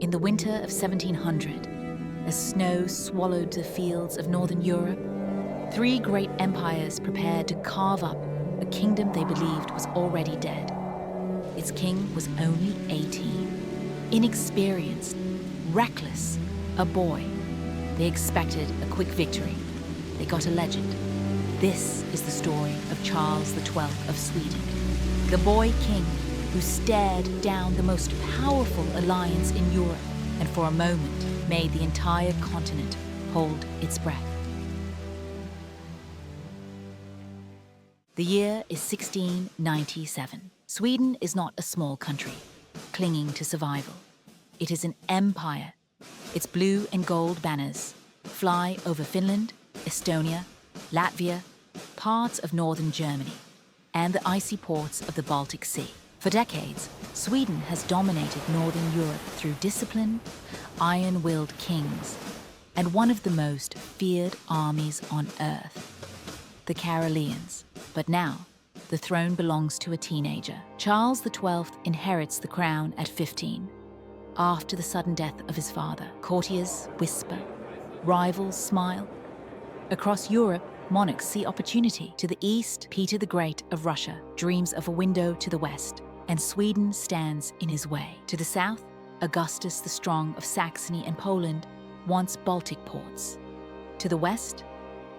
In the winter of 1700, as snow swallowed the fields of northern Europe, three great empires prepared to carve up a kingdom they believed was already dead. Its king was only 18. Inexperienced, reckless, a boy. They expected a quick victory. They got a legend. This is the story of Charles XII of Sweden, the boy king who stared down the most powerful alliance in Europe and for a moment made the entire continent hold its breath. The year is 1697. Sweden is not a small country, clinging to survival. It is an empire. Its blue and gold banners fly over Finland, Estonia, Latvia, parts of northern Germany, and the icy ports of the Baltic Sea. For decades, Sweden has dominated northern Europe through discipline, iron-willed kings, and one of the most feared armies on earth, the Karelians. But now, the throne belongs to a teenager. Charles XII inherits the crown at 15, after the sudden death of his father. Courtiers whisper, rivals smile. Across Europe, monarchs see opportunity. To the east, Peter the Great of Russia dreams of a window to the west, and Sweden stands in his way. To the south, Augustus the Strong of Saxony and Poland wants Baltic ports. To the west,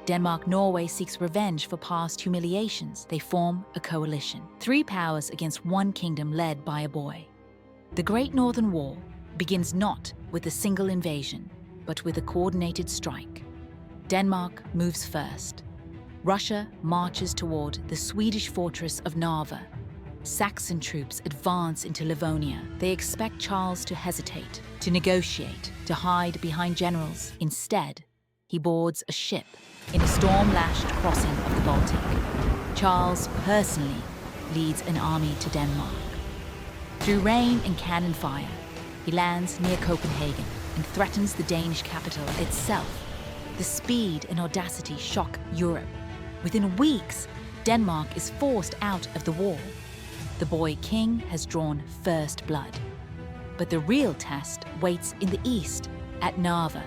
Denmark-Norway seeks revenge for past humiliations. They form a coalition. Three powers against one kingdom led by a boy. The Great Northern War begins not with a single invasion, but with a coordinated strike. Denmark moves first. Russia marches toward the Swedish fortress of Narva. Saxon troops advance into Livonia. They expect Charles to hesitate, to negotiate, to hide behind generals. Instead, he boards a ship in a storm-lashed crossing of the Baltic. Charles personally leads an army to Denmark. Through rain and cannon fire, he lands near Copenhagen and threatens the Danish capital itself. The speed and audacity shock Europe. Within weeks, Denmark is forced out of the war. The boy king has drawn first blood. But the real test waits in the east, at Narva.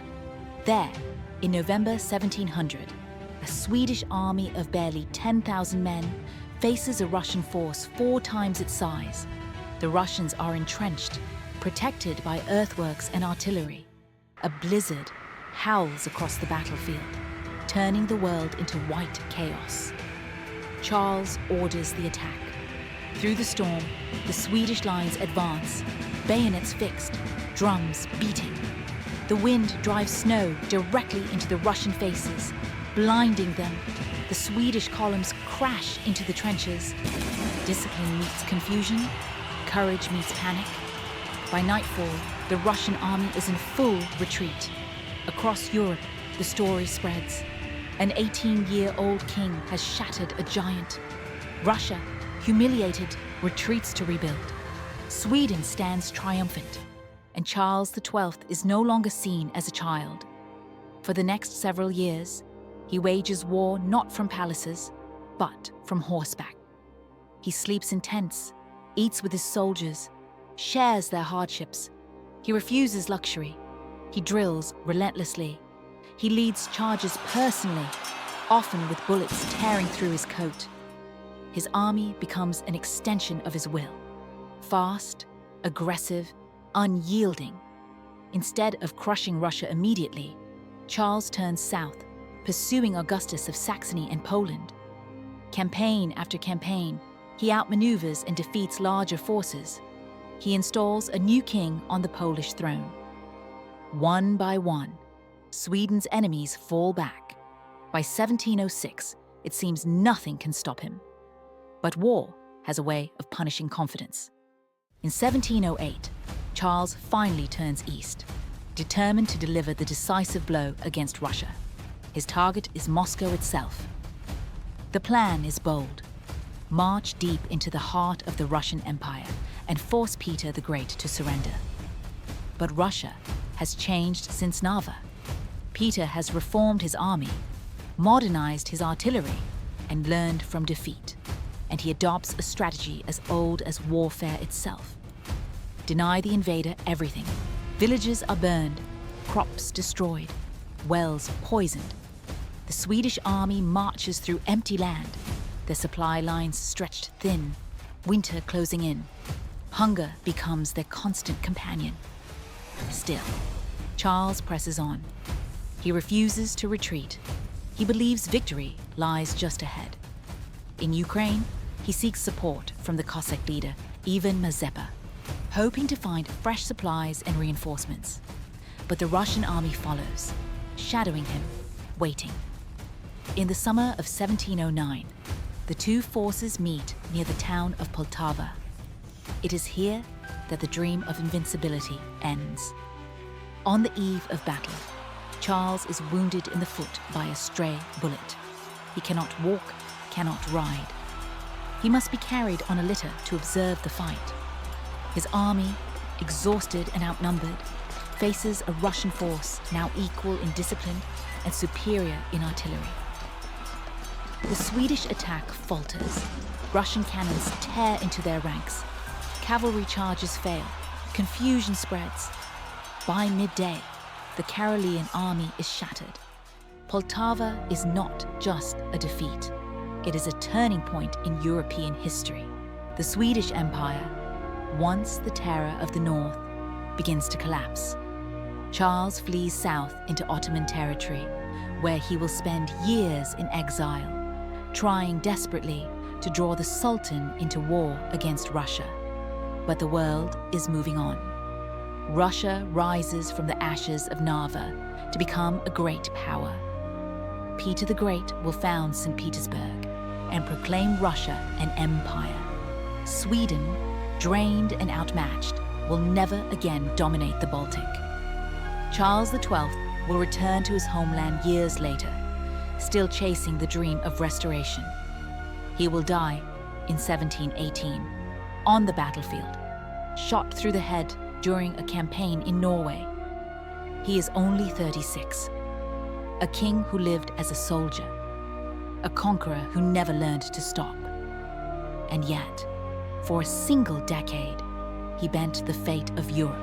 There, in November 1700, a Swedish army of barely 10,000 men faces a Russian force 4 times its size. The Russians are entrenched, protected by earthworks and artillery. A blizzard howls across the battlefield, turning the world into white chaos. Charles orders the attack. Through the storm, the Swedish lines advance, bayonets fixed, drums beating. The wind drives snow directly into the Russian faces, blinding them. The Swedish columns crash into the trenches. Discipline meets confusion, courage meets panic. By nightfall, the Russian army is in full retreat. Across Europe, the story spreads. An 18-year-old king has shattered a giant. Russia, humiliated, retreats to rebuild. Sweden stands triumphant, and Charles XII is no longer seen as a child. For the next several years, he wages war not from palaces, but from horseback. He sleeps in tents, eats with his soldiers, shares their hardships. He refuses luxury. He drills relentlessly. He leads charges personally, often with bullets tearing through his coat. His army becomes an extension of his will. Fast, aggressive, unyielding. Instead of crushing Russia immediately, Charles turns south, pursuing Augustus of Saxony and Poland. Campaign after campaign, he outmaneuvers and defeats larger forces. He installs a new king on the Polish throne. One by one, Sweden's enemies fall back. By 1706, it seems nothing can stop him. But war has a way of punishing confidence. In 1708, Charles finally turns east, determined to deliver the decisive blow against Russia. His target is Moscow itself. The plan is bold. March deep into the heart of the Russian Empire and force Peter the Great to surrender. But Russia has changed since Narva. Peter has reformed his army, modernized his artillery, and learned from defeat. And he adopts a strategy as old as warfare itself. Deny the invader everything, Villages are burned, crops destroyed, wells poisoned. The Swedish army marches through empty land, their supply lines stretched thin, winter closing in. Hunger becomes their constant companion. Still, Charles presses on. He refuses to retreat. He believes victory lies just ahead. In Ukraine, he seeks support from the Cossack leader, Ivan Mazepa, hoping to find fresh supplies and reinforcements. But the Russian army follows, shadowing him, waiting. In the summer of 1709, the two forces meet near the town of Poltava. It is here that the dream of invincibility ends. On the eve of battle, Charles is wounded in the foot by a stray bullet. He cannot walk, cannot ride. He must be carried on a litter to observe the fight. His army, exhausted and outnumbered, faces a Russian force now equal in discipline and superior in artillery. The Swedish attack falters. Russian cannons tear into their ranks. Cavalry charges fail. Confusion spreads. By midday, the Karelian army is shattered. Poltava is not just a defeat. It is a turning point in European history. The Swedish Empire, once the terror of the North, begins to collapse. Charles flees south into Ottoman territory, where he will spend years in exile, trying desperately to draw the Sultan into war against Russia. But the world is moving on. Russia rises from the ashes of Narva to become a great power. Peter the Great will found St. Petersburg and proclaim Russia an empire. Sweden, drained and outmatched, will never again dominate the Baltic. Charles XII will return to his homeland years later, still chasing the dream of restoration. He will die in 1718, on the battlefield, shot through the head during a campaign in Norway. He is only 36, a king who lived as a soldier, a conqueror who never learned to stop. And yet, for a single decade, he bent the fate of Europe.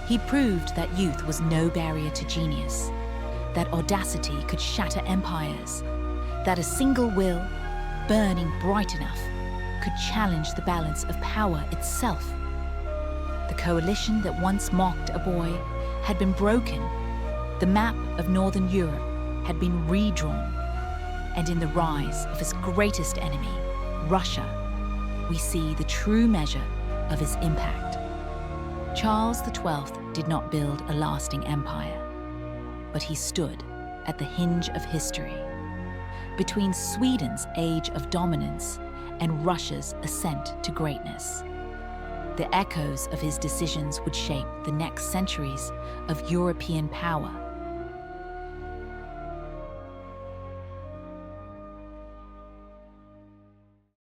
He proved that youth was no barrier to genius, that audacity could shatter empires, that a single will, burning bright enough, could challenge the balance of power itself. The coalition that once mocked a boy had been broken. The map of Northern Europe had been redrawn. And in the rise of his greatest enemy, Russia, we see the true measure of his impact. Charles XII did not build a lasting empire, but he stood at the hinge of history, between Sweden's age of dominance and Russia's ascent to greatness. The echoes of his decisions would shape the next centuries of European power